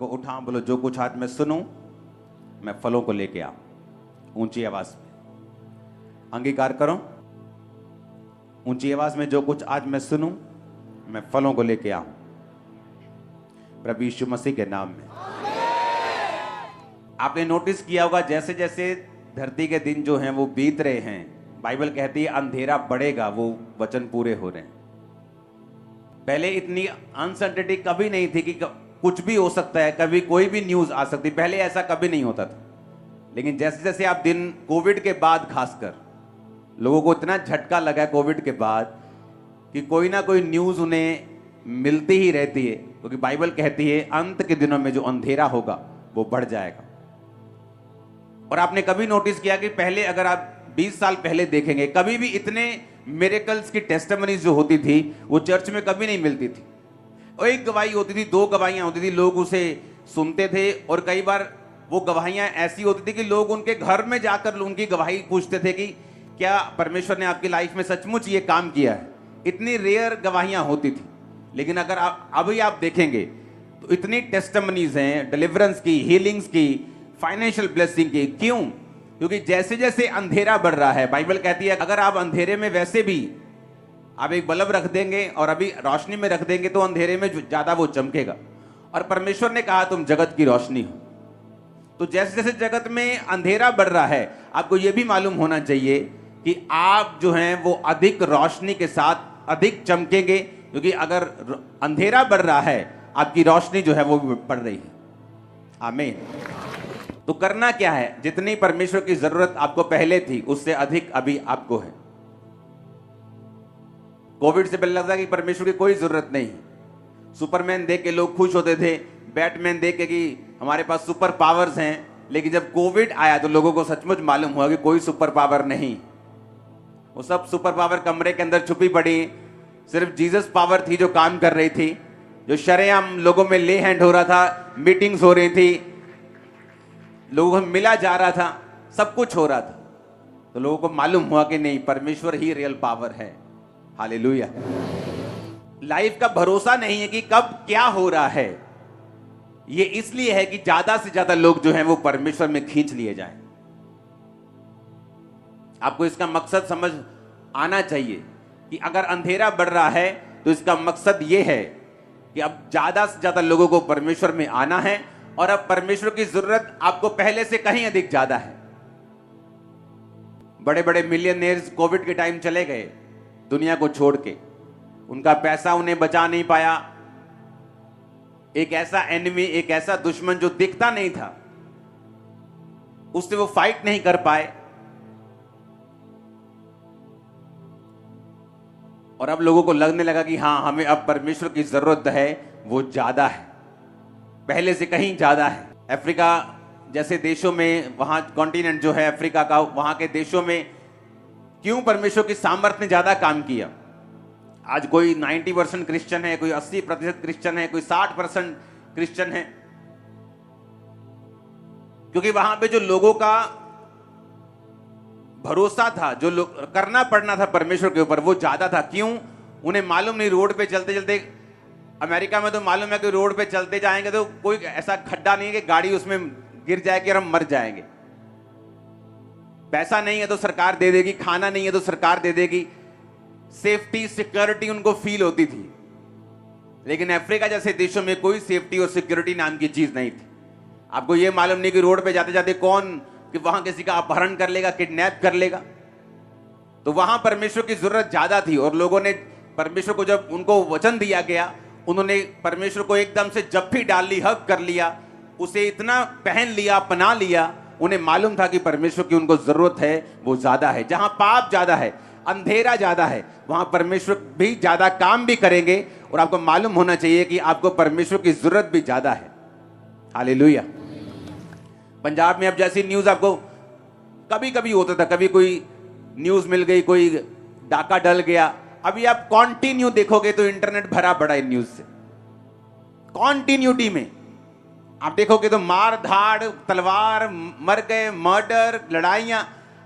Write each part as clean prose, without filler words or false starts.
को उठा, बोलो जो कुछ आज मैं सुनूं मैं फलों को लेके आऊं। ऊंची आवाज में अंगीकार करो, ऊंची आवाज में जो कुछ आज मैं सुनूं मैं फलों को लेके आऊं, प्रभु यीशु मसीह के नाम में। आपने नोटिस किया होगा जैसे जैसे धरती के दिन जो हैं वो बीत रहे हैं, बाइबल कहती है अंधेरा बढ़ेगा, वो वचन पूरे हो रहे हैं। पहले इतनी अनसर्टेनिटी कभी नहीं थी कि कुछ भी हो सकता है, कभी कोई भी न्यूज आ सकती, पहले ऐसा कभी नहीं होता था। लेकिन जैसे जैसे आप दिन कोविड के बाद खासकर लोगों को इतना झटका लगा कोविड के बाद कि कोई ना कोई न्यूज उन्हें मिलती ही रहती है, क्योंकि बाइबल कहती है अंत के दिनों में जो अंधेरा होगा वो बढ़ जाएगा। और आपने कभी नोटिस किया कि पहले अगर आप 20 साल पहले देखेंगे, कभी भी इतने मिरेकल्स की टेस्टिमनीज जो होती थी वो चर्च में कभी नहीं मिलती थी। और एक गवाही होती थी, 2 गवाहियां होती थी, लोग उसे सुनते थे। और कई बार वो गवाहियां ऐसी होती थी कि लोग उनके घर में जाकर उनकी गवाही पूछते थे कि क्या परमेश्वर ने आपकी लाइफ में सचमुच ये काम किया है। इतनी रेयर गवाहियां होती थी। लेकिन अगर अभी आप देखेंगे तो इतनी टेस्टिमनीज हैं, डिलीवरेंस की, हीलिंग्स की, फाइनेंशियल ब्लेसिंग की। क्यों? क्योंकि जैसे जैसे अंधेरा बढ़ रहा है, बाइबल कहती है अगर आप अंधेरे में वैसे भी आप एक बल्ब रख देंगे और अभी रोशनी में रख देंगे तो अंधेरे में ज्यादा वो चमकेगा। और परमेश्वर ने कहा तुम जगत की रोशनी हो। तो जैसे जैसे जगत में अंधेरा बढ़ रहा है, आपको यह भी मालूम होना चाहिए कि आप जो हैं वो अधिक रोशनी के साथ अधिक चमकेंगे, क्योंकि अगर अंधेरा बढ़ रहा है आपकी रोशनी जो है वो बढ़ रही है। आमीन। तो करना क्या है? जितनी परमेश्वर की जरूरत आपको पहले थी उससे अधिक अभी आपको है। कोविड से पहले लगता कि परमेश्वर की कोई जरूरत नहीं। सुपरमैन देख के लोग खुश होते थे, बैटमैन देख के कि हमारे पास सुपर पावर्स हैं। लेकिन जब कोविड आया तो लोगों को सचमुच मालूम हुआ कि कोई सुपर पावर नहीं, वो सब सुपर पावर कमरे के अंदर छुपी पड़ी। सिर्फ जीसस पावर थी जो काम कर रही थी, जो शरेआम लोगों में ले हैंड हो रहा था, मीटिंग्स हो रही थी, लोगों को मिला जा रहा था, सब कुछ हो रहा था। तो लोगों को मालूम हुआ कि नहीं, परमेश्वर ही रियल पावर है। हालेलुया। लाइफ का भरोसा नहीं है कि कब क्या हो रहा है, ये इसलिए है कि ज्यादा से ज्यादा लोग जो हैं वो परमेश्वर में खींच लिए जाएं। आपको इसका मकसद समझ आना चाहिए कि अगर अंधेरा बढ़ रहा है तो इसका मकसद ये है कि अब ज्यादा से ज्यादा लोगों को परमेश्वर में आना है। और अब परमेश्वर की जरूरत आपको पहले से कहीं अधिक ज्यादा है। बड़े बड़े मिलियनेयर्स कोविड के टाइम चले गए दुनिया को छोड़ के, उनका पैसा उन्हें बचा नहीं पाया। एक ऐसा एनिमी, एक ऐसा दुश्मन जो दिखता नहीं था, उससे वो फाइट नहीं कर पाए। और अब लोगों को लगने लगा कि हां, हमें अब परमेश्वर की जरूरत है, वो ज्यादा है, पहले से कहीं ज्यादा है। अफ्रीका जैसे देशों में, वहां कॉन्टिनेंट जो है अफ्रीका का, वहां के देशों में क्यों परमेश्वर की सामर्थ्य ने ज्यादा काम किया? आज कोई 90% क्रिश्चियन है, कोई 80% क्रिश्चियन है, कोई 60% क्रिश्चियन है, क्योंकि वहां पे जो लोगों का भरोसा था, जो करना पड़ना था परमेश्वर के ऊपर, वो ज्यादा था। क्यों? उन्हें मालूम नहीं, रोड पे चलते चलते, अमेरिका में तो मालूम है कि रोड पे चलते जाएंगे तो कोई ऐसा खड्डा नहीं है कि गाड़ी उसमें गिर जाएगी और हम मर जाएंगे। पैसा नहीं है तो सरकार दे देगी, खाना नहीं है तो सरकार दे देगी, सेफ्टी सिक्योरिटी उनको फील होती थी। लेकिन अफ्रीका जैसे देशों में कोई सेफ्टी और सिक्योरिटी नाम की चीज नहीं थी। आपको यह मालूम नहीं कि रोड पे जाते जाते कौन कि वहां किसी का अपहरण कर लेगा, किडनैप कर लेगा। तो वहां परमेश्वर की जरूरत ज्यादा थी। और लोगों ने परमेश्वर को, जब उनको वचन दिया गया, उन्होंने परमेश्वर को एकदम से जप्फी डाल ली, हक कर लिया, उसे इतना पहन लिया, अपना लिया। उन्हें मालूम था कि परमेश्वर की उनको जरूरत है, वो ज्यादा है। जहां पाप ज्यादा है, अंधेरा ज्यादा है, वहां परमेश्वर भी ज्यादा काम भी करेंगे। और आपको मालूम होना चाहिए कि आपको परमेश्वर की जरूरत भी ज्यादा है। हालेलुया। पंजाब में अब जैसी न्यूज आपको कभी कभी होता था, कभी कोई न्यूज मिल गई, कोई डाका डल गया। अभी आप कॉन्टिन्यू देखोगे तो इंटरनेट भरा पड़ा है न्यूज से। कॉन्टिन्यूटी में आप देखोगे तो मार धाड़, तलवार, मर गए, मर्डर, लड़ाइयां,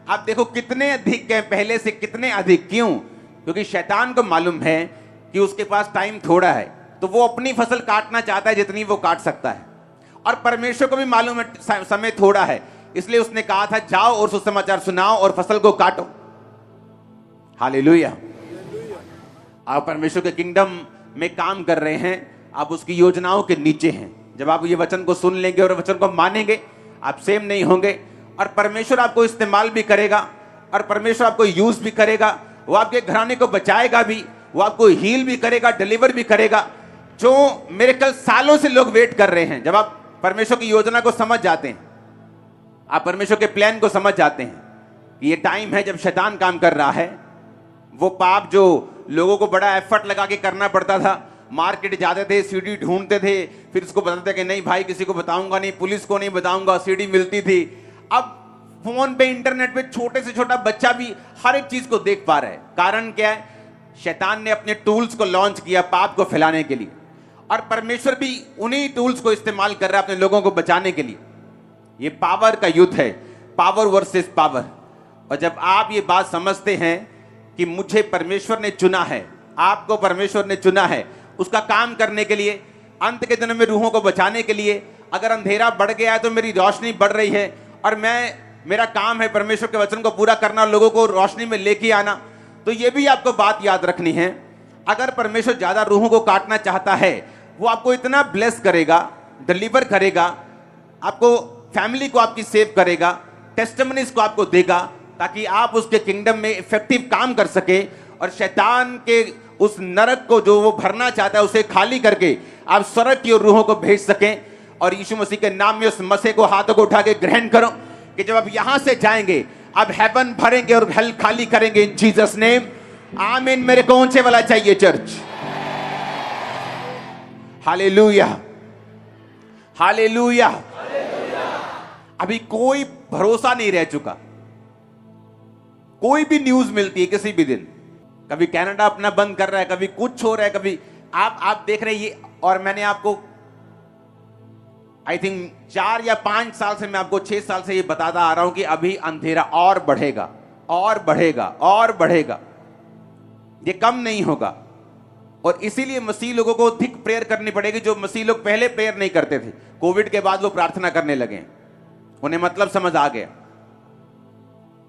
आप देखो कितने अधिक है, पहले से कितने अधिक। क्यों? क्योंकि शैतान को मालूम है कि उसके पास टाइम थोड़ा है, तो वो अपनी फसल काटना चाहता है जितनी वो काट सकता है। और परमेश्वर को भी मालूम है समय थोड़ा है, इसलिए उसने कहा था जाओ और सुसमाचार सुनाओ और फसल को काटो। हालेलुया। आप परमेश्वर के किंगडम में काम कर रहे हैं, आप उसकी योजनाओं के नीचे हैं। जब आप ये वचन को सुन लेंगे और वचन को मानेंगे, आप सेम नहीं होंगे और परमेश्वर आपको इस्तेमाल भी करेगा और परमेश्वर आपको यूज भी करेगा। वो आपके घराने को बचाएगा भी, वो आपको हील भी करेगा, डिलीवर भी करेगा। जो मेरे कल सालों से लोग वेट कर रहे हैं, जब आप परमेश्वर की योजना को समझ जाते हैं, आप परमेश्वर के प्लान को समझ जाते हैं कि ये टाइम है जब शैतान काम कर रहा है। वो पाप जो लोगों को बड़ा एफर्ट लगा के करना पड़ता था, मार्केट जाते थे, सीडी ढूंढते थे, फिर उसको बताते थे कि नहीं भाई किसी को बताऊंगा नहीं, पुलिस को नहीं बताऊंगा, सीडी मिलती थी। अब फोन पे, इंटरनेट पे छोटे से छोटा बच्चा भी हर एक चीज को देख पा रहा है। कारण क्या है? शैतान ने अपने टूल्स को लॉन्च किया पाप को फैलाने के लिए, और परमेश्वर भी उन्हीं टूल्स को इस्तेमाल कर रहा है अपने लोगों को बचाने के लिए। ये पावर का युद्ध है, पावर वर्सेस पावर। और जब आप ये बात समझते हैं कि मुझे परमेश्वर ने चुना है, आपको परमेश्वर ने चुना है उसका काम करने के लिए, अंत के दिनों में रूहों को बचाने के लिए। अगर अंधेरा बढ़ गया है तो मेरी रोशनी बढ़ रही है, और मेरा काम है परमेश्वर के वचन को पूरा करना, लोगों को रोशनी में लेके आना। तो ये भी आपको बात याद रखनी है, अगर परमेश्वर ज्यादा रूहों को काटना चाहता है, वो आपको इतना ब्लेस करेगा, डिलीवर करेगा, आपको फैमिली को आपकी सेव करेगा, टेस्टिमनीज को आपको देगा, ताकि आप उसके किंगडम में इफेक्टिव काम कर सके और शैतान के उस नरक को जो वो भरना चाहता है उसे खाली करके आप स्वर्ग की ओर रूहों को भेज सकें। और यीशु मसीह के नाम में उस मसीह को हाथों को उठा के ग्रहण करो कि जब आप यहां से जाएंगे आप हेवन भरेंगे और हेल खाली करेंगे इन जीसस नेम। आमीन। मेरे को ऊंचे वाला चाहिए चर्च। Hallelujah, hallelujah. अभी कोई भरोसा नहीं रह चुका। कोई भी न्यूज मिलती है किसी भी दिन, कभी कनाडा अपना बंद कर रहा है, कभी कुछ हो रहा है, कभी आप देख रहे हैं ये। और मैंने आपको आई थिंक 4 या 5 साल से, मैं आपको 6 साल से ये बताता आ रहा हूं कि अभी अंधेरा और बढ़ेगा और बढ़ेगा और बढ़ेगा, ये कम नहीं होगा। और इसीलिए मसीह लोगों को अधिक प्रेयर करनी पड़ेगी, जो मसीह लोग पहले प्रेयर नहीं करते थे। कोविड के बाद वो प्रार्थना करने लगे, उन्हें मतलब समझ आ गया।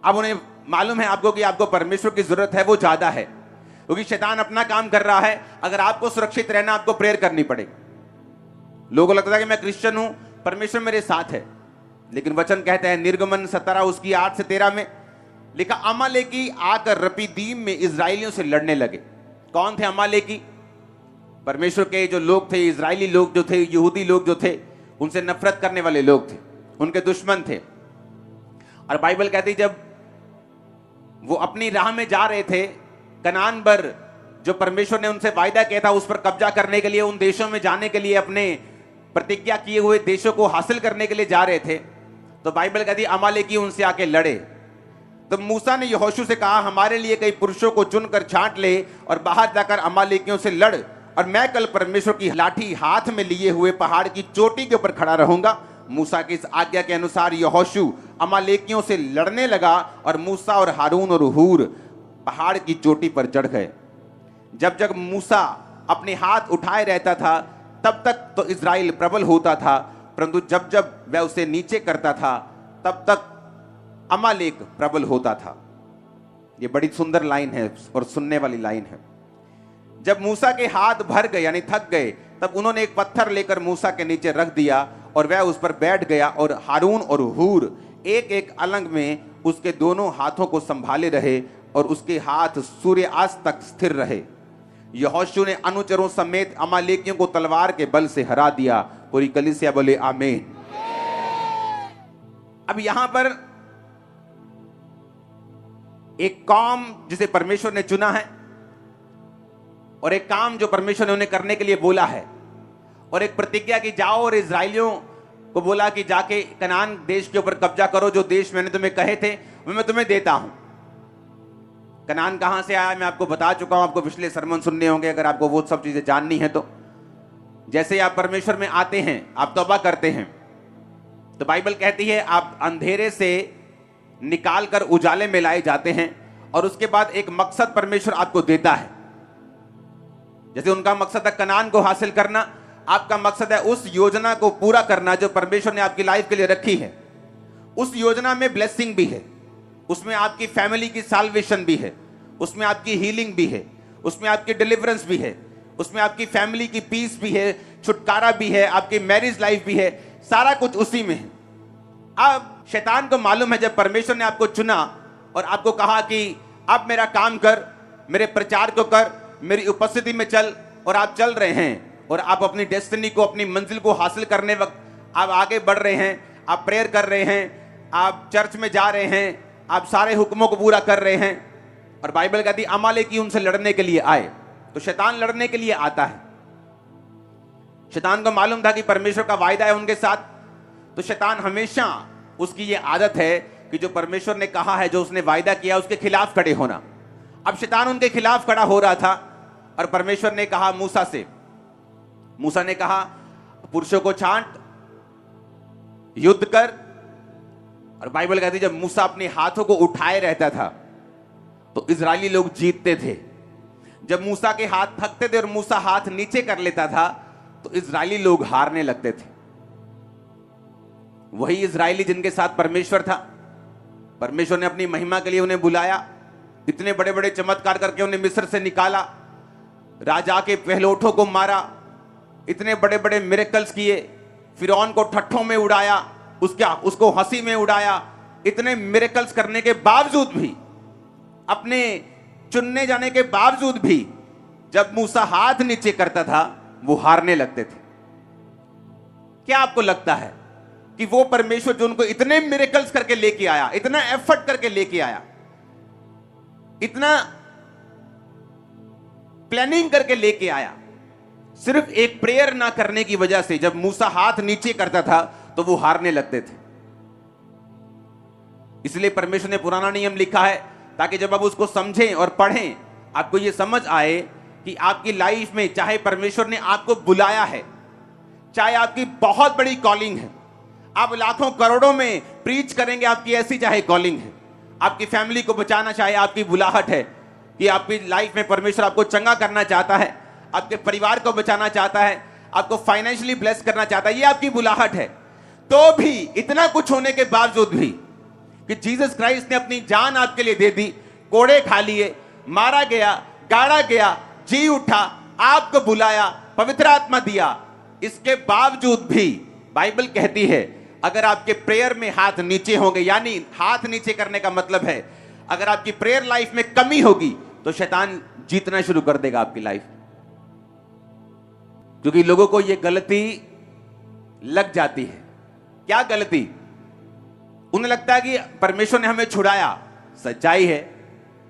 अब उन्हें मालूम है आपको कि आपको परमेश्वर की जरूरत है, वो ज्यादा है, क्योंकि शैतान अपना काम कर रहा है। अगर आपको सुरक्षित रहना, आपको प्रेयर करनी पड़ेगी। लोगों को लगता है कि मैं क्रिश्चियन हूं, परमेश्वर मेरे साथ है, लेकिन वचन कहता है निर्गमन 17 उसकी 8 से 13 में लिखा, अमालेकी आकर रपीदीम में इजराइलियों से लड़ने लगे। कौन थे अमालेकी? परमेश्वर के जो लोग थे, इजरायली लोग जो थे, यहूदी लोग जो थे, उनसे नफरत करने वाले लोग थे, उनके दुश्मन थे। और बाइबल कहती जब वो अपनी राह में जा रहे थे, कनान पर जो परमेश्वर ने उनसे वायदा किया था उस पर कब्जा करने के लिए, उन देशों में जाने के लिए, अपने प्रतिज्ञा किए हुए देशों को हासिल करने के लिए जा रहे थे, तो बाइबल कहती अमालेकी उनसे आके लड़े। तो मूसा ने यहोशू से कहा, हमारे लिए कई पुरुषों को चुनकर छांट ले और बाहर जाकर अमालेकियों से लड़, और मैं कल परमेश्वर की लाठी हाथ में लिए हुए पहाड़ की चोटी के ऊपर खड़ा रहूंगा। मूसा की इस आज्ञा के अनुसार यहोशू अमालेकियों से लड़ने लगा, और मूसा और हारून और हूर पहाड़ की चोटी पर चढ़ गए। जब जब मूसा अपने हाथ उठाए रहता था तब तक तो इजराइल प्रबल होता था, परंतु जब जब वह उसे नीचे करता था तब तक अमालेक प्रबल होता था। यह बड़ी सुंदर लाइन है और सुनने वाली लाइन है। जब मूसा के हाथ भर गए यानी थक गए, तब उन्होंने एक पत्थर लेकर मूसा के नीचे रख दिया और वह उस पर बैठ गया, और हारून और हूर एक एक अलंग में उसके दोनों हाथों को संभाले रहे, और उसके हाथ सूर्यास्त तक स्थिर रहे। यहोशू ने अनुचरों समेत अमालेकियों को तलवार के बल से हरा दिया। पूरी कलीसिया बोले आमीन। अब यहां पर एक काम जिसे परमेश्वर ने चुना है, और एक काम जो परमेश्वर ने उन्हें करने के लिए बोला है, और एक प्रतिज्ञा की जाओ और इजराइलियों को बोला कि जाके कनान देश के ऊपर कब्जा करो, जो देश मैंने तुम्हें कहे थे वो मैं तुम्हें देता हूं। कनान कहां से आया मैं आपको बता चुका हूं, आपको पिछले सरमन सुनने होंगे अगर आपको वो सब चीजें जाननी है तो। जैसे आप परमेश्वर में आते हैं, आप तौबा करते हैं, तो बाइबल कहती है आप अंधेरे से निकाल कर उजाले में लाए जाते हैं, और उसके बाद एक मकसद परमेश्वर आपको देता है। जैसे उनका मकसद था कनान को हासिल करना, आपका मकसद है उस योजना को पूरा करना जो परमेश्वर ने आपकी लाइफ के लिए रखी है। उस योजना में ब्लेसिंग भी है, उसमें आपकी फैमिली की साल्वेशन भी है, उसमें आपकी हीलिंग भी है, उसमें आपकी डिलीवरेंस भी है, उसमें आपकी फैमिली की पीस भी है, छुटकारा भी है, आपकी मैरिज लाइफ भी है, सारा कुछ उसी में है। अब शैतान को मालूम है जब परमेश्वर ने आपको चुना और आपको कहा कि अब मेरा काम कर, मेरे प्रचार को कर, मेरी उपस्थिति में चल, और आप चल रहे हैं और आप अपनी डेस्टिनी को, अपनी मंजिल को हासिल करने वक्त आप आगे बढ़ रहे हैं, आप प्रेयर कर रहे हैं, आप चर्च में जा रहे हैं, आप सारे हुक्मों को पूरा कर रहे हैं, और बाइबल कहती है अमालेकी उनसे लड़ने के लिए आए। तो शैतान लड़ने के लिए आता है। शैतान को मालूम था कि परमेश्वर का वायदा है उनके साथ, तो शैतान हमेशा, उसकी ये आदत है कि जो परमेश्वर ने कहा है, जो उसने वायदा किया, उसके खिलाफ खड़े होना। अब शैतान उनके खिलाफ खड़ा हो रहा था और परमेश्वर ने कहा मूसा से, मूसा ने कहा पुरुषों को छांट, युद्ध कर। और बाइबल कहती जब मूसा अपने हाथों को उठाए रहता था तो इजरायली लोग जीतते थे। जब मूसा के हाथ थकते थे और मूसा हाथ नीचे कर लेता था तो इजरायली लोग हारने लगते थे। वही इजरायली जिनके साथ परमेश्वर था, परमेश्वर ने अपनी महिमा के लिए उन्हें बुलाया, इतने बड़े बड़े चमत्कार करके उन्हें मिस्र से निकाला, राजा के पहलोठों को मारा, इतने बड़े बड़े मिरेकल्स किए, फिरौन को ठट्ठों में उड़ाया, उसको हंसी में उड़ाया। इतने मिरेकल्स करने के बावजूद भी, अपने चुनने जाने के बावजूद भी, जब मूसा हाथ नीचे करता था वो हारने लगते थे। क्या आपको लगता है कि वो परमेश्वर जो उनको इतने मिरेकल्स करके लेके आया, इतना एफर्ट करके लेके आया, इतना प्लानिंग करके लेके आया, सिर्फ एक प्रेयर ना करने की वजह से जब मूसा हाथ नीचे करता था तो वो हारने लगते थे? इसलिए परमेश्वर ने पुराना नियम लिखा है ताकि जब आप उसको समझें और पढ़ें, आपको ये समझ आए कि आपकी लाइफ में चाहे परमेश्वर ने आपको बुलाया है, चाहे आपकी बहुत बड़ी कॉलिंग है, आप लाखों करोड़ों में प्रीच करेंगे, आपकी ऐसी चाहे कॉलिंग है, आपकी फैमिली को बचाना चाहे आपकी बुलाहट है, कि आपकी लाइफ में परमेश्वर आपको चंगा करना चाहता है, आपके परिवार को बचाना चाहता है, आपको फाइनेंशियली ब्लेस करना चाहता है, ये आपकी बुलाहट है, तो भी इतना कुछ होने के बावजूद भी कि जीसस क्राइस्ट ने अपनी जान आपके लिए दे दी, कोड़े खा लिए, मारा गया, गाड़ा गया, जी उठा, आपको बुलाया, पवित्र आत्मा दिया, इसके बावजूद भी बाइबल कहती है अगर आपके प्रेयर में हाथ नीचे होंगे, यानी हाथ नीचे करने का मतलब है अगर आपकी प्रेयर लाइफ में कमी होगी तो शैतान जीतना शुरू कर देगा आपकी लाइफ। क्योंकि लोगों को यह गलती लग जाती है। क्या गलती? उन्हें लगता है कि परमेश्वर ने हमें छुड़ाया, सच्चाई है,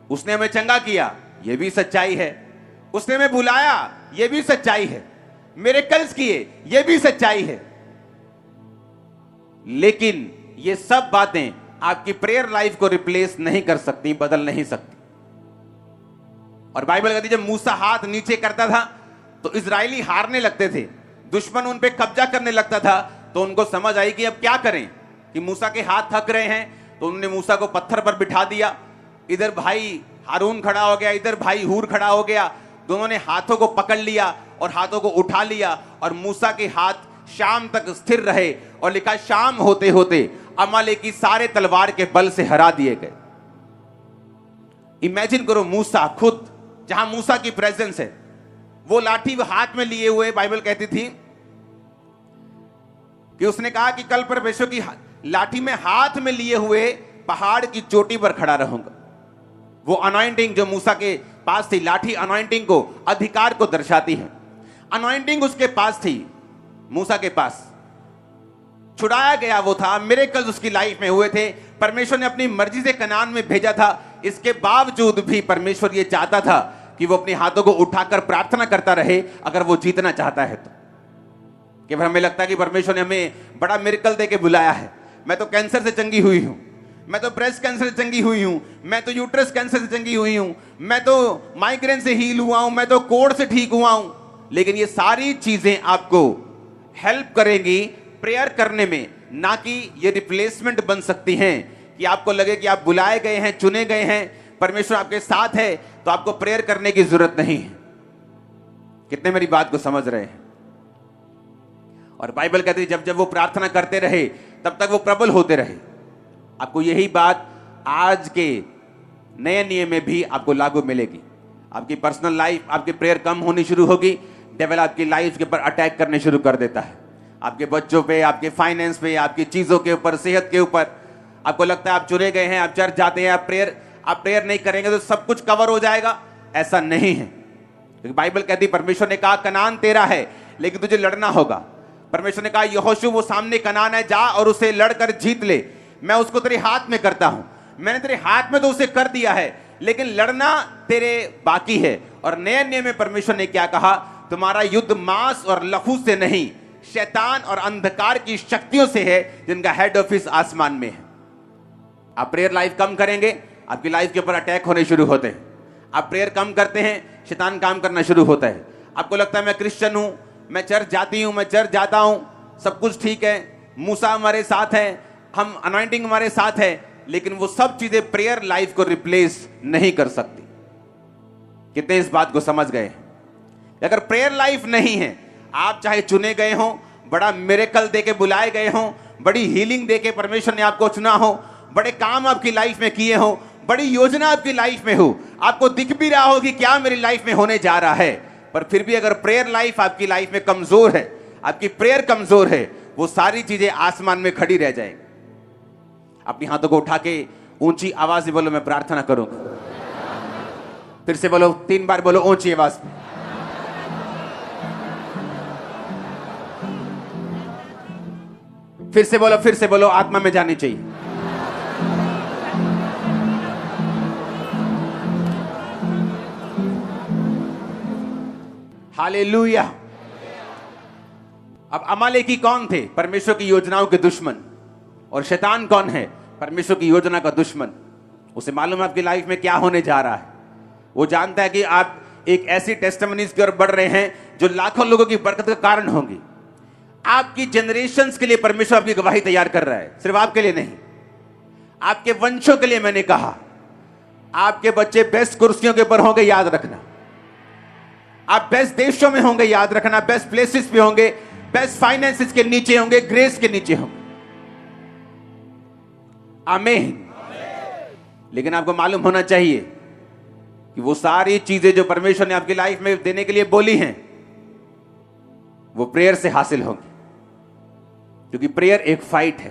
उसने हमें चंगा किया, यह भी सच्चाई है, उसने हमें बुलाया, यह भी सच्चाई है, मिरेकल्स किए, यह भी सच्चाई है। लेकिन ये सब बातें आपकी प्रेयर लाइफ को रिप्लेस नहीं कर सकती, बदल नहीं सकती। और बाइबल कहती जब मूसा हाथ नीचे करता था तो इजरायली हारने लगते थे, दुश्मन उन पे कब्जा करने लगता था, तो उनको समझ आई कि अब क्या करें, कि मूसा के हाथ थक रहे हैं, तो उन्होंने मूसा को पत्थर पर बिठा दिया। इधर भाई हारून खड़ा हो गया, इधर भाई हूर खड़ा हो गया, दोनों ने हाथों को पकड़ लिया और हाथों को उठा लिया, और मूसा के हाथ शाम तक स्थिर रहे, और लिखा शाम होते होते अमालेकी सारे तलवार के बल से हरा दिए गए। इमेजिन करो, मूसा खुद, जहां मूसा की प्रेजेंस है, वो लाठी हाथ में लिए हुए, बाइबल कहती थी कि उसने कहा कि कल परमेश्वर की लाठी में हाथ में लिए हुए पहाड़ की चोटी पर खड़ा रहूंगा। वो अनॉइंटिंग जो मूसा के पास थी, लाठी अनॉइंटिंग को, अधिकार को दर्शाती है। अनॉइंटिंग उसके पास थी, मूसा के पास छुड़ाया गया वो था, मिरेकल्स उसकी लाइफ में हुए थे, परमेश्वर ने अपनी मर्जी से कनान में भेजा था। इसके बावजूद भी परमेश्वर ये चाहता था कि वो अपने हाथों को उठाकर प्रार्थना करता रहे, अगर वो जीतना चाहता है तो। कि हमें लगता है कि परमेश्वर ने हमें बड़ा मिरेकल देके बुलाया है, मैं तो कैंसर से चंगी हुई हूं, मैं तो ब्रेस्ट कैंसर से चंगी हुई हूं, मैं तो यूट्रस कैंसर से चंगी हुई हूं, मैं तो माइग्रेन से हील हुआ हूं, मैं तो कोढ़ से ठीक हुआ हूं। लेकिन ये सारी चीजें आपको हेल्प करेंगी प्रेयर करने में, ना कि ये रिप्लेसमेंट बन सकती हैं कि आपको लगे कि आप बुलाए गए हैं, चुने गए हैं, परमेश्वर आपके साथ है, तो आपको प्रेयर करने की जरूरत नहीं है। कितने मेरी बात को समझ रहे हैं? और बाइबल कहती है जब जब वो प्रार्थना करते रहे तब तक वो प्रबल होते रहे। आपको यही बात आज के नए नियम में भी आपको लागू मिलेगी। आपकी पर्सनल लाइफ, आपकी प्रेयर कम होनी शुरू होगी, डेविल आपकी लाइफ के ऊपर अटैक करने शुरू कर देता है। आपके बच्चों पे, आपके फाइनेंस पे, आपकी चीजों के ऊपर, सेहत के ऊपर। आपको लगता है आप चुने गए हैं, आप चर्च जाते हैं, आप प्रेयर नहीं करेंगे तो सब कुछ कवर हो जाएगा। ऐसा नहीं है, क्योंकि बाइबल कहती, परमेश्वर ने कहा कनान तेरा है लेकिन तुझे लड़ना होगा। परमेश्वर ने कहा यहोशू वो सामने कनान है, जा और उसे लड़कर जीत ले, मैं उसको तेरे हाथ में करता हूं। मैंने तेरे हाथ में तो उसे कर दिया है, लेकिन लड़ना तेरे बाकी है। और नए नियम में परमेश्वर ने क्या कहा, तुम्हारा युद्ध मांस और लहू से नहीं, शैतान और अंधकार की शक्तियों से है जिनका हेड ऑफिस आसमान में है। आप प्रेयर लाइफ कम करेंगे, आपकी लाइफ के ऊपर अटैक होने शुरू होते हैं। आप प्रेयर कम करते हैं, शैतान काम करना शुरू होता है। आपको लगता है मैं क्रिश्चियन हूं, मैं चर्च जाती हूं, मैं चर्च जाता हूं, सब कुछ ठीक है, मूसा हमारे साथ है, हम अनॉइंटिंग हमारे साथ है, लेकिन वो सब चीजें प्रेयर लाइफ को रिप्लेस नहीं कर सकती। कितने इस बात को समझ गए? अगर प्रेयर लाइफ नहीं है, आप चाहे चुने गए हो, बड़ा मिरेकल देके बुलाए गए हो, बड़ी हीलिंग देके परमेश्वर ने आपको चुना हो, बड़े काम आपकी लाइफ में किए हो, बड़ी योजना आपकी लाइफ में हो, आपको दिख भी रहा हो कि क्या मेरी लाइफ में होने जा रहा है, पर फिर भी अगर प्रेयर लाइफ आपकी लाइफ में कमजोर है, आपकी प्रेयर कमजोर है, वो सारी चीजें आसमान में खड़ी रह जाएंगी। अपनी हाथों को उठा के ऊंची आवाज से बोलो मैं प्रार्थना करूंगा। फिर से बोलो, 3 बार बोलो ऊंची आवाज। फिर से बोलो आत्मा में जानी चाहिए। हालेलुया। अब अमालेकी कौन थे? परमेश्वर की योजनाओं के दुश्मन। और शैतान कौन है? परमेश्वर की योजना का दुश्मन। उसे मालूम है आपकी लाइफ में क्या होने जा रहा है। वो जानता है कि आप एक ऐसी टेस्टिमनीज की ओर बढ़ रहे हैं जो लाखों लोगों की बरकत का कारण होंगी। आपकी जनरेशंस के लिए परमेश्वर आपकी गवाही तैयार कर रहा है, सिर्फ आपके लिए नहीं, आपके वंशों के लिए। मैंने कहा आपके बच्चे बेस्ट कुर्सियों के ऊपर होंगे, याद रखना। आप बेस्ट देशों में होंगे, याद रखना। बेस्ट प्लेसेस पे होंगे, बेस्ट फाइनेंसेस के नीचे होंगे, ग्रेस के नीचे होंगे। आमीन। लेकिन आपको मालूम होना चाहिए कि वो सारी चीजें जो परमेश्वर ने आपकी लाइफ में देने के लिए बोली हैं, वो प्रेयर से हासिल होंगी। क्योंकि प्रेयर एक फाइट है,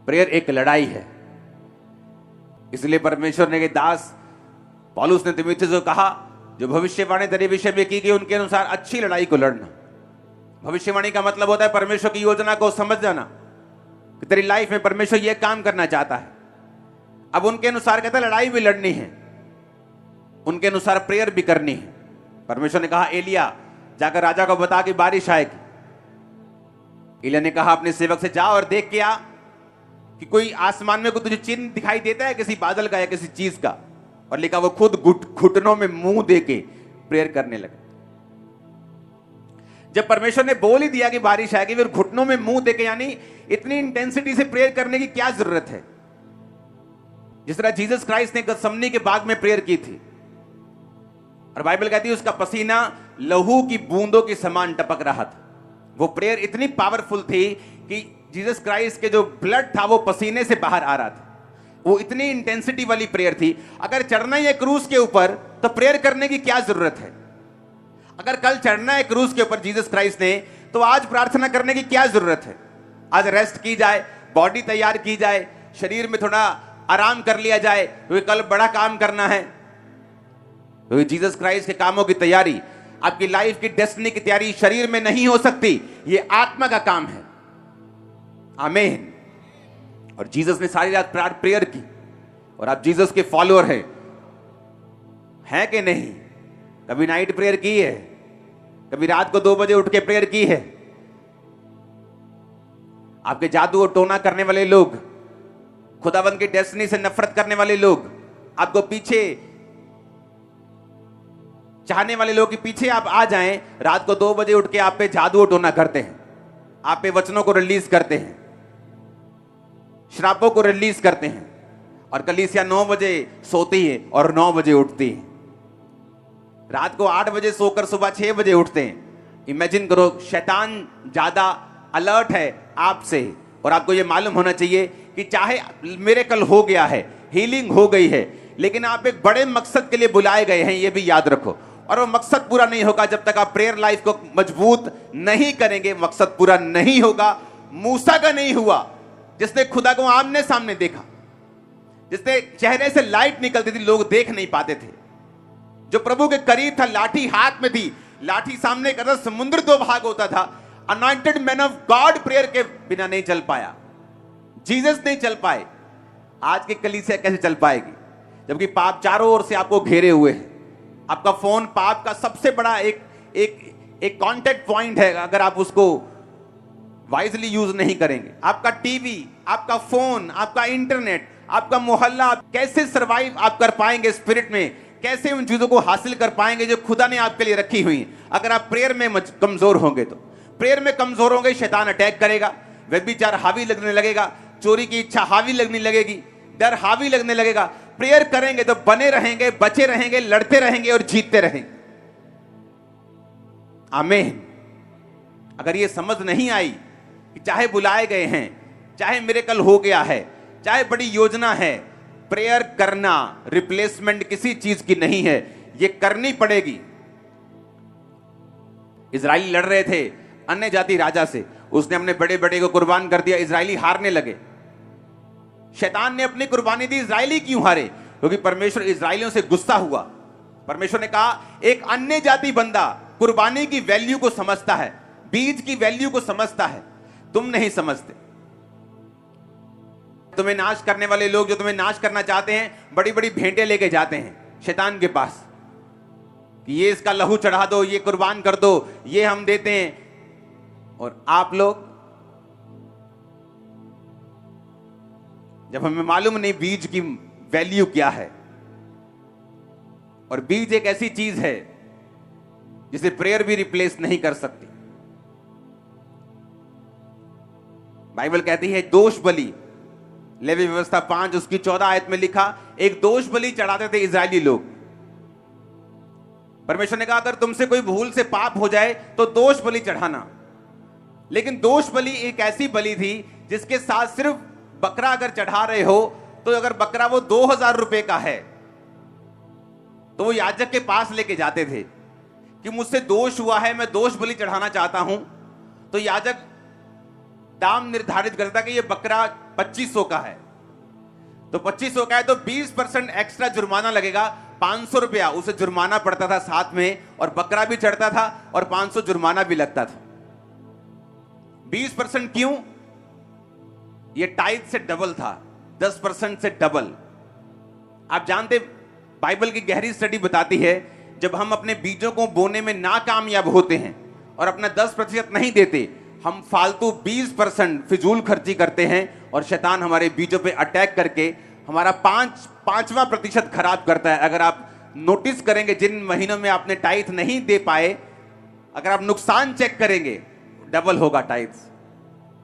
प्रेयर एक लड़ाई है। इसलिए परमेश्वर ने के दास पौलुस ने तीमुथियुस को कहा, जो भविष्यवाणी तेरे विषय में की गई उनके अनुसार अच्छी लड़ाई को लड़ना। भविष्यवाणी का मतलब होता है परमेश्वर की योजना को समझ जाना कि तेरी लाइफ में परमेश्वर यह काम करना चाहता है। अब उनके अनुसार कहता है लड़ाई भी लड़नी है, उनके अनुसार प्रेयर भी करनी है। परमेश्वर ने कहा एलिया जाकर राजा को बता कि बारिश आएगी। एलिया ने कहा अपने सेवक से जा और देख के आ कि कोई आसमान में कोई तुझे चिन्ह दिखाई देता है किसी बादल का या किसी चीज का। और लिखा वो खुद घुटनों में मुंह देके प्रेयर करने लगा। जब परमेश्वर ने बोल ही दिया कि बारिश आएगी, फिर घुटनों में मुंह देके, यानी इतनी इंटेंसिटी से प्रेयर करने की क्या जरूरत है? जिस तरह जीसस क्राइस्ट ने गethsemane के बाग में प्रेयर की थी, और बाइबल कहती है उसका पसीना लहू की बूंदों के समान टपक रहा था। वो प्रेयर इतनी पावरफुल थी कि जीसस क्राइस्ट के जो ब्लड था वो पसीने से बाहर आ रहा था। वो इतनी इंटेंसिटी वाली प्रेयर थी। अगर चढ़ना ही है क्रूस के ऊपर तो प्रेयर करने की क्या जरूरत है? अगर कल चढ़ना है क्रूस के ऊपर जीसस क्राइस्ट ने, तो आज प्रार्थना करने की क्या जरूरत है? आज रेस्ट की जाए, बॉडी तैयार की जाए, शरीर में थोड़ा आराम कर लिया जाए, क्योंकि कल बड़ा काम करना है। क्योंकि जीसस क्राइस्ट के कामों की तैयारी, आपकी लाइफ की डेस्टिनी की तैयारी शरीर में नहीं हो सकती, ये आत्मा का काम है। आमीन। और जीसस ने सारी रात प्रेयर की, और आप जीसस के फॉलोअर हैं कि नहीं? कभी नाइट प्रेयर की है? कभी रात को 2 बजे उठ के प्रेयर की है? आपके जादू और टोना करने वाले लोग, खुदावंद की डेस्टिनी से नफरत करने वाले लोग, आपको पीछे चाहने वाले लोग के पीछे आप आ जाएं, रात को 2 बजे उठ के आप पे जादू और टोना करते हैं, आप पे वचनों को रिलीज करते हैं, श्रापों को रिलीज करते हैं, और कलीसिया 9 बजे सोती है और 9 बजे उठती है। रात को 8 बजे सोकर सुबह 6 बजे उठते हैं। इमेजिन करो, शैतान ज्यादा अलर्ट है आपसे, और आपको यह मालूम होना चाहिए कि चाहे मिरेकल हो गया है, हीलिंग हो गई है, लेकिन आप एक बड़े मकसद के लिए बुलाए गए हैं, यह भी याद रखो। और वो मकसद पूरा नहीं होगा जब तक आप प्रेयर लाइफ को मजबूत नहीं करेंगे। मकसद पूरा नहीं होगा। मूसा का नहीं हुआ, जिसने खुदा को आमने सामने देखा, जिसने चेहरे से लाइट निकलती थी, लोग देख नहीं पाते थे, जो प्रभु के करीब था, लाठी हाथ में थी, लाठी सामने करता, समुद्र दो भाग होता था। Anointed man of God prayer के बिना नहीं चल पाया, जीसस नहीं चल पाए। आज की कलीसिया कैसे चल पाएगी जबकि पाप चारों ओर से आपको घेरे हुए है? आपका फोन पाप का सबसे बड़ा एक कांटेक्ट पॉइंट है, अगर आप उसको वाइजली यूज नहीं करेंगे। आपका टीवी, आपका फोन, आपका इंटरनेट, आपका मोहल्ला, कैसे सरवाइव आप कर पाएंगे स्पिरिट में? कैसे उन चीजों को हासिल कर पाएंगे जो खुदा ने आपके लिए रखी हुई, अगर आप प्रेयर में कमजोर होंगे? तो प्रेयर में कमजोर होंगे, शैतान अटैक करेगा, व्यभिचार हावी लगने लगेगा, चोरी की इच्छा हावी लगने लगेगी, डर हावी लगने लगेगा। प्रेयर करेंगे तो बने रहेंगे, बचे रहेंगे, लड़ते रहेंगे और जीतते रहेंगे। आमीन। अगर ये समझ नहीं आई कि चाहे बुलाए गए हैं, चाहे मिरेकल हो गया है, चाहे बड़ी योजना है, प्रेयर करना रिप्लेसमेंट किसी चीज की नहीं है, ये करनी पड़ेगी। इजराइली लड़ रहे थे अन्य जाति राजा से, उसने अपने बड़े बड़े को कुर्बान कर दिया, इजराइली हारने लगे। शैतान ने अपनी कुर्बानी दी, इजराइली क्यों हारे? क्योंकि परमेश्वर इजराइलियों से गुस्सा हुआ। परमेश्वर ने कहा एक अन्य जाति बंदा कुर्बानी की वैल्यू को समझता है, बीज की वैल्यू को समझता है, तुम नहीं समझते। तुम्हें नाश करने वाले लोग जो तुम्हें नाश करना चाहते हैं, बड़ी बड़ी भेंटें लेके जाते हैं शैतान के पास कि ये इसका लहू चढ़ा दो, ये कुर्बान कर दो, ये हम देते हैं। और आप लोग, जब हमें मालूम नहीं बीज की वैल्यू क्या है, और बीज एक ऐसी चीज है जिसे प्रेयर भी रिप्लेस नहीं कर सकती। बाइबल कहती है दोष बलि, लेवी व्यवस्था 5 उसकी 14 आयत में लिखा, एक दोष बलि चढ़ाते थे इजरायली लोग। परमेश्वर ने कहा अगर तुमसे कोई भूल से पाप हो जाए तो दोष बलि चढ़ाना। लेकिन दोष बलि एक ऐसी बलि थी जिसके साथ सिर्फ बकरा अगर चढ़ा रहे हो, तो अगर बकरा वो 2000 रुपए का है तो वो याजक के पास लेके जाते थे कि मुझसे दोष हुआ है, मैं दोष बलि चढ़ाना चाहता हूं। तो याजक दाम निर्धारित करता कि ये बकरा 2500 का है, तो 2500 का है तो 20% एक्स्ट्रा जुर्माना लगेगा, 500 रुपया उसे जुर्माना पड़ता था साथ में, और बकरा भी चढ़ता था और 500 जुर्माना भी लगता था। 20% क्यों? ये टाइथ से डबल था, 10% से डबल। आप जानते, बाइबल की गहरी स्टडी बताती है जब हम अपने बीजों को बोने में नाकामयाब होते हैं और अपना 10% नहीं देते, हम फालतू 20% फिजूल खर्ची करते हैं, और शैतान हमारे बीजों पे अटैक करके हमारा 5वां प्रतिशत खराब करता है। अगर आप नोटिस करेंगे जिन महीनों में आपने टाइथ नहीं दे पाए, अगर आप नुकसान चेक करेंगे, डबल होगा टाइथ्स।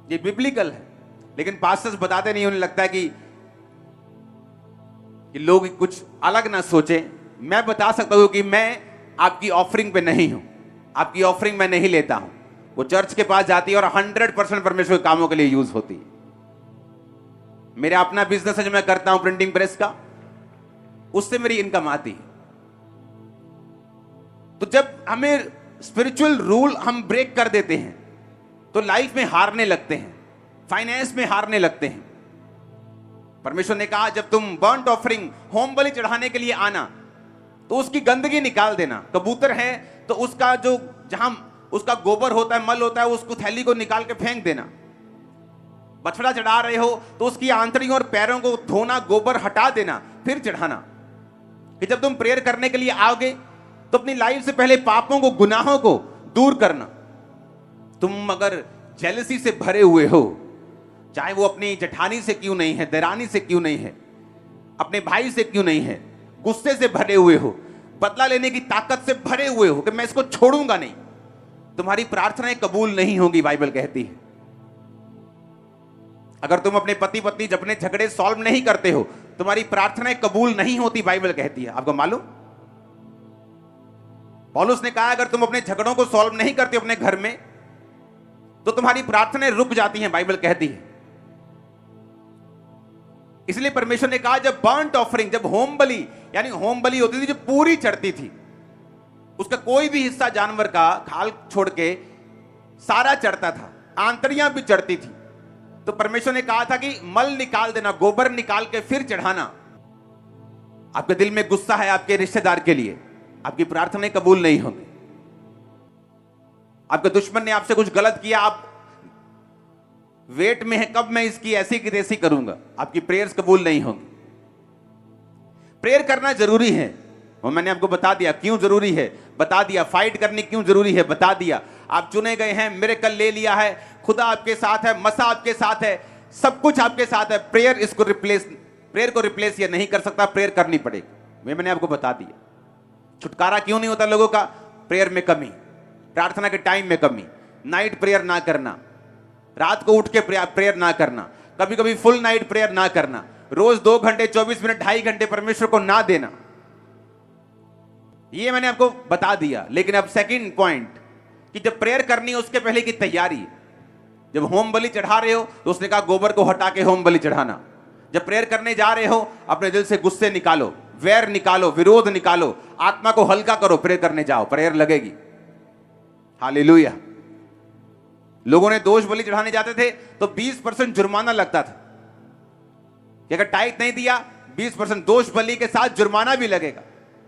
ये बिब्लिकल है, लेकिन पास्टर्स बताते नहीं, उन्हें लगता है कि लोग कुछ अलग ना सोचे। मैं बता सकता हूं कि मैं आपकी ऑफरिंग पे नहीं हूं, आपकी ऑफरिंग मैं नहीं लेता हूं, वो चर्च के पास जाती है और 100% परमेश्वर के कामों के लिए यूज होती है। मेरा अपना बिजनेस है जो मैं करता हूं प्रिंटिंग प्रेस का, उससे मेरी इनकम आती है। तो जब हमें स्पिरिचुअल रूल हम ब्रेक कर देते हैं तो लाइफ में हारने लगते हैं, फाइनेंस में हारने लगते हैं। परमेश्वर ने कहा जब तुम बर्न्ट ऑफरिंग, होम बलि चढ़ाने के लिए आना तो उसकी गंदगी निकाल देना। कबूतर है तो उसका जो जहां उसका गोबर होता है, मल होता है, उसको थैली को निकाल के फेंक देना। बछड़ा चढ़ा रहे हो तो उसकी आंतड़ियों और पैरों को धोना, गोबर हटा देना, फिर चढ़ाना। कि जब तुम प्रेयर करने के लिए आओगे तो अपनी लाइफ से पहले पापों को, गुनाहों को दूर करना। तुम अगर जेलसी से भरे हुए हो, चाहे वो अपनी जेठानी से क्यों नहीं है, देरानी से क्यों नहीं है, अपने भाई से क्यों नहीं है, गुस्से से भरे हुए हो, बदला लेने की ताकत से भरे हुए हो कि मैं इसको छोड़ूंगा नहीं, तुम्हारी प्रार्थनाएं कबूल नहीं होंगी। बाइबल कहती है अगर तुम अपने पति पत्नी अपने झगड़े सॉल्व नहीं करते हो, तुम्हारी प्रार्थनाएं कबूल नहीं होती, बाइबल कहती है। आपको मालूम? पौलुस ने कहा अगर तुम अपने झगड़ों को सॉल्व नहीं करते अपने घर में तो तुम्हारी प्रार्थनाएं रुक जाती हैं, बाइबल कहती है। इसलिए परमेश्वर ने कहा जब बर्न्ट ऑफरिंग, जब होम बलि, यानी होम बलि होती थी जो पूरी चढ़ती थी, उसका कोई भी हिस्सा जानवर का खाल छोड़ के सारा चढ़ता था, आंतड़ियां भी चढ़ती थी, तो परमेश्वर ने कहा था कि मल निकाल देना, गोबर निकाल के फिर चढ़ाना। आपके दिल में गुस्सा है आपके रिश्तेदार के लिए, आपकी प्रार्थनाएं कबूल नहीं होंगी। आपके दुश्मन ने आपसे कुछ गलत किया, आप वेट में है कब मैं इसकी ऐसी की तैसी करूंगा, आपकी प्रेयर्स कबूल नहीं होंगी। प्रेयर करना जरूरी है और मैंने आपको बता दिया क्यों जरूरी है, बता दिया फाइट करनी क्यों जरूरी है, बता दिया। आप चुने गए हैं, मिरेकल ले लिया है, खुदा आपके साथ है, मसा आपके साथ है, सब कुछ आपके साथ है। प्रेयर इसको रिप्लेस, प्रेयर को रिप्लेस ये नहीं कर सकता, प्रेयर करनी पड़ेगी। मैंने आपको बता दिया छुटकारा क्यों नहीं होता लोगों का, प्रेयर में कमी, प्रार्थना के टाइम में कमी, नाइट प्रेयर ना करना, रात को उठ के प्रेयर ना करना, कभी कभी फुल नाइट प्रेयर ना करना, रोज 2 घंटे 24 मिनट 2.5 घंटे परमेश्वर को ना देना, ये मैंने आपको बता दिया। लेकिन अब सेकंड पॉइंट कि जब प्रेयर करनी है उसके पहले की तैयारी। जब होम बलि चढ़ा रहे हो तो उसने कहा गोबर को हटा के होम बलि चढ़ाना। जब प्रेयर करने जा रहे हो अपने दिल से गुस्से निकालो, वैर निकालो, विरोध निकालो, आत्मा को हल्का करो, प्रेयर करने जाओ, प्रेयर लगेगी। हालेलुया। लोगों ने दोष बलि चढ़ाने जाते थे तो 20% जुर्माना लगता था कि अगर टाइट नहीं दिया 20% दोष बलि के साथ जुर्माना भी लगेगा,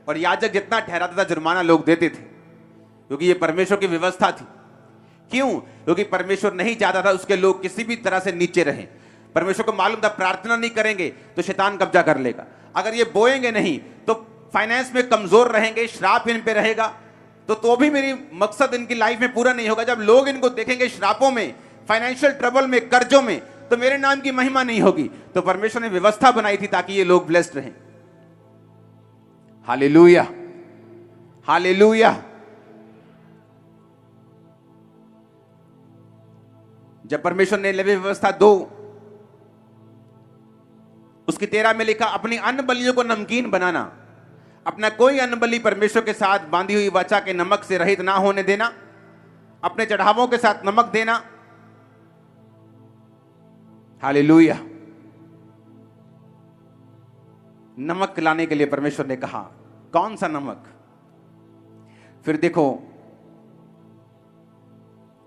और याजक जितना ठहराता था जुर्माना लोग देते थे, क्योंकि ये परमेश्वर की व्यवस्था थी। क्यों? क्योंकि परमेश्वर नहीं चाहता था उसके लोग किसी भी तरह से नीचे रहें। परमेश्वर को मालूम था प्रार्थना नहीं करेंगे तो शैतान कब्जा कर लेगा, अगर ये बोएंगे नहीं तो फाइनेंस में कमजोर रहेंगे, श्राप इन पे रहेगा, तो भी मेरी मकसद इनकी लाइफ में पूरा नहीं होगा। जब लोग इनको देखेंगे श्रापों में, फाइनेंशियल ट्रबल में, कर्जों में, तो मेरे नाम की महिमा नहीं होगी। तो परमेश्वर ने व्यवस्था बनाई थी ताकि ये लोग ब्लेस्ड रहें। Hallelujah, hallelujah. जब परमेश्वर ने लेवी व्यवस्था 2 उसकी 13 में लिखा अपनी अन्न बलियों को नमकीन बनाना, अपना कोई अन्न बलि परमेश्वर के साथ बांधी हुई वाचा के नमक से रहित ना होने देना, अपने चढ़ावों के साथ नमक देना। हालेलुया। नमक लाने के लिए परमेश्वर ने कहा, कौन सा नमक? फिर देखो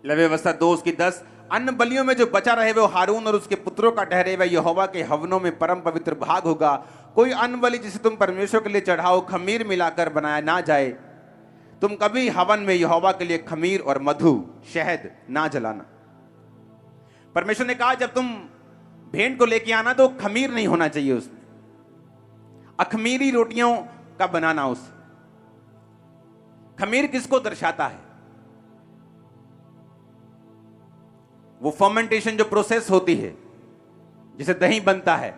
लेवी व्यवस्था 2 उसकी 10, अन्न बलियों में जो बचा रहे वो हारून और उसके पुत्रों का ठहरे, वह यहोवा के हवनों में परम पवित्र भाग होगा। कोई अन्न बलि जिसे तुम परमेश्वर के लिए चढ़ाओ खमीर मिलाकर बनाया ना जाए। तुम कभी हवन में यहोवा के लिए खमीर और मधु, शहद ना जलाना। परमेश्वर ने कहा जब तुम भेंट को लेके आना तो खमीर नहीं होना चाहिए उसमें, अखमीरी रोटियों का बनाना। उस खमीर किसको दर्शाता है? वो फर्मेंटेशन जो प्रोसेस होती है, जिसे दही बनता है,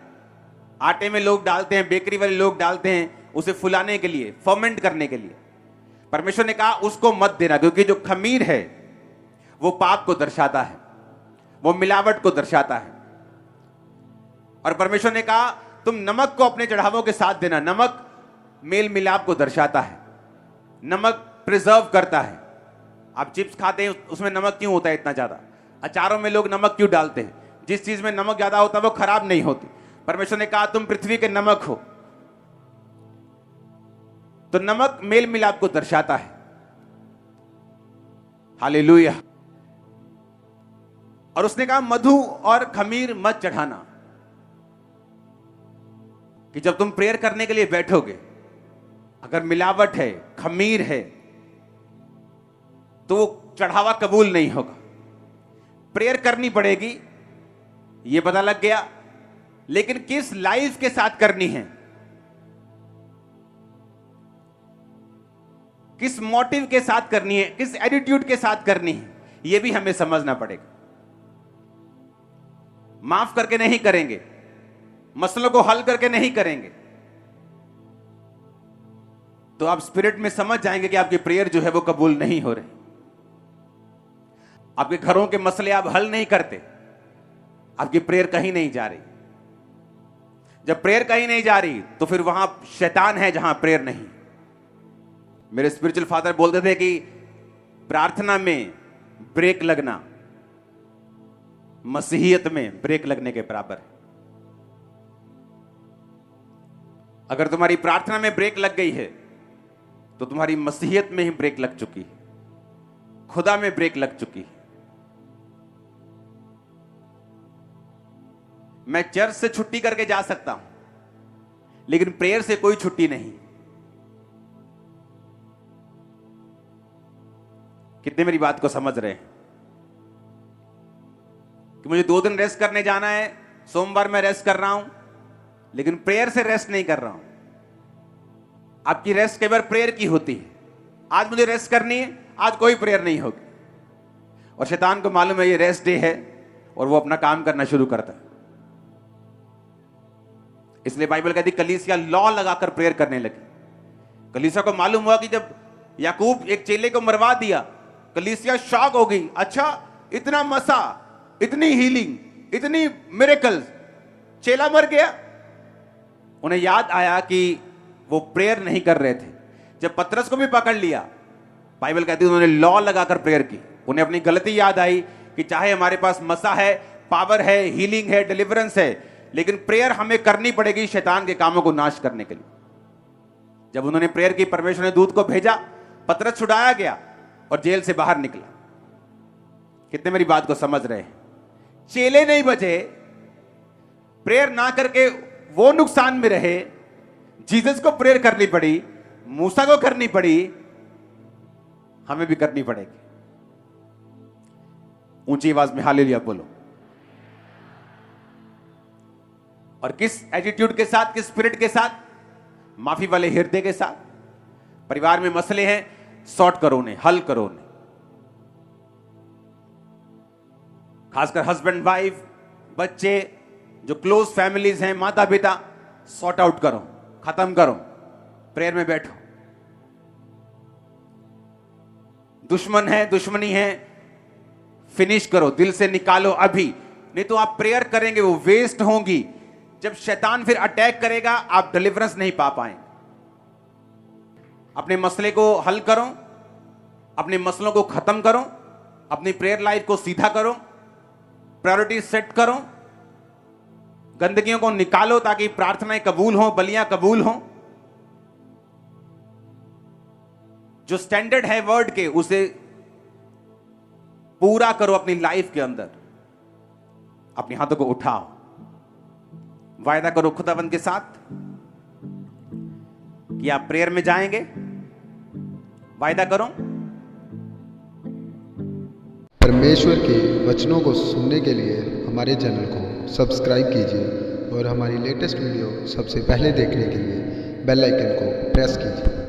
आटे में लोग डालते हैं, बेकरी वाले लोग डालते हैं उसे फुलाने के लिए, फर्मेंट करने के लिए। परमेश्वर ने कहा उसको मत देना, क्योंकि जो खमीर है वो पाप को दर्शाता है, वो मिलावट को दर्शाता है। और परमेश्वर ने कहा तुम नमक को अपने चढ़ावों के साथ देना। नमक मेल मिलाप को दर्शाता है, नमक प्रिजर्व करता है। आप चिप्स खाते हैं उसमें नमक क्यों होता है इतना ज्यादा? अचारों में लोग नमक क्यों डालते हैं? जिस चीज में नमक ज्यादा होता है वो खराब नहीं होती। परमेश्वर ने कहा तुम पृथ्वी के नमक हो, तो नमक मेल मिलाप को दर्शाता है। हालेलुया। और उसने कहा मधु और खमीर मत चढ़ाना, कि जब तुम प्रेयर करने के लिए बैठोगे अगर मिलावट है, खमीर है, तो वो चढ़ावा कबूल नहीं होगा। प्रेयर करनी पड़ेगी, ये पता लग गया, लेकिन किस लाइफ के साथ करनी है, किस मोटिव के साथ करनी है, किस एटीट्यूड के साथ करनी है, यह भी हमें समझना पड़ेगा। माफ करके नहीं करेंगे, मसलों को हल करके नहीं करेंगे, तो आप स्पिरिट में समझ जाएंगे कि आपकी प्रेयर जो है वो कबूल नहीं हो रही। आपके घरों के मसले आप हल नहीं करते, आपकी प्रेयर कहीं नहीं जा रही। जब प्रेयर कहीं नहीं जा रही तो फिर वहां शैतान है जहां प्रेयर नहीं। मेरे स्पिरिचुअल फादर बोलते थे कि प्रार्थना में ब्रेक लगना मसीहियत में ब्रेक लगने के बराबर है। अगर तुम्हारी प्रार्थना में ब्रेक लग गई है तो तुम्हारी मसीहियत में ही ब्रेक लग चुकी है, खुदा में ब्रेक लग चुकी है। मैं चर्च से छुट्टी करके जा सकता हूं, लेकिन प्रेयर से कोई छुट्टी नहीं। कितने मेरी बात को समझ रहे हैं कि मुझे 2 दिन रेस्ट करने जाना है, सोमवार मैं रेस्ट कर रहा हूं, लेकिन प्रेयर से रेस्ट नहीं कर रहा हूं। आपकी रेस्ट कई बार प्रेयर की होती है। आज मुझे रेस्ट करनी है, आज कोई प्रेयर नहीं होगी, और शैतान को मालूम है ये रेस्ट डे है और वो अपना काम करना शुरू करता है। इसलिए बाइबल कहती कलीसिया लॉ लगाकर प्रेयर करने लगी। कलीसिया को मालूम हुआ कि जब याकूब एक चेले को मरवा दिया, कलीसिया शॉक हो गई। अच्छा, इतना मसा, इतनी हीलिंग, इतनी मिरेकल्स, चेला मर गया। उन्हें याद आया कि वो प्रेयर नहीं कर रहे थे। जब पतरस को भी पकड़ लिया, बाइबल कहती है उन्होंने लॉ लगाकर प्रेयर की। उन्हें अपनी गलती याद आई कि चाहे हमारे पास मसा है, पावर है, हीलिंग है, डिलीवरेंस है, लेकिन प्रेयर हमें करनी पड़ेगी शैतान के कामों को नाश करने के लिए। जब उन्होंने प्रेयर की, परमेश्वर ने दूत को भेजा, पतरस छुड़ाया गया और जेल से बाहर निकला। कितने मेरी बात को समझ रहे हैं? चेले नहीं बचे, प्रेयर ना करके वो नुकसान में रहे। जीसस को प्रेयर करनी पड़ी, मूसा को करनी पड़ी, हमें भी करनी पड़ेगी। ऊंची आवाज में हालेलुया बोलो। और किस एटीट्यूड के साथ, किस स्पिरिट के साथ? माफी वाले हृदय के साथ। परिवार में मसले हैं, सॉर्ट करो उन्हें, हल करो उन्हें। खासकर हस्बैंड वाइफ, बच्चे, जो क्लोज फैमिलीज हैं, माता पिता, सॉर्ट आउट करो, खत्म करो, प्रेयर में बैठो। दुश्मन है, दुश्मनी है, फिनिश करो, दिल से निकालो अभी, नहीं तो आप प्रेयर करेंगे वो वेस्ट होंगी। जब शैतान फिर अटैक करेगा, आप डिलीवरेंस नहीं पा पाएंगे। अपने मसले को हल करो, अपने मसलों को खत्म करो, अपनी प्रेयर लाइफ को सीधा करो, प्रायोरिटी सेट करो, गंदगियों को निकालो ताकि प्रार्थनाएं कबूल हो, बलियां कबूल हो। जो स्टैंडर्ड है वर्ड के, उसे पूरा करो अपनी लाइफ के अंदर। अपने हाथों को उठाओ, वायदा करो खुदावंद के साथ कि आप प्रेयर में जाएंगे। वायदा करो। परमेश्वर के वचनों को सुनने के लिए हमारे चैनल को सब्सक्राइब कीजिए और हमारी लेटेस्ट वीडियो सबसे पहले देखने के लिए बेल आइकन को प्रेस कीजिए।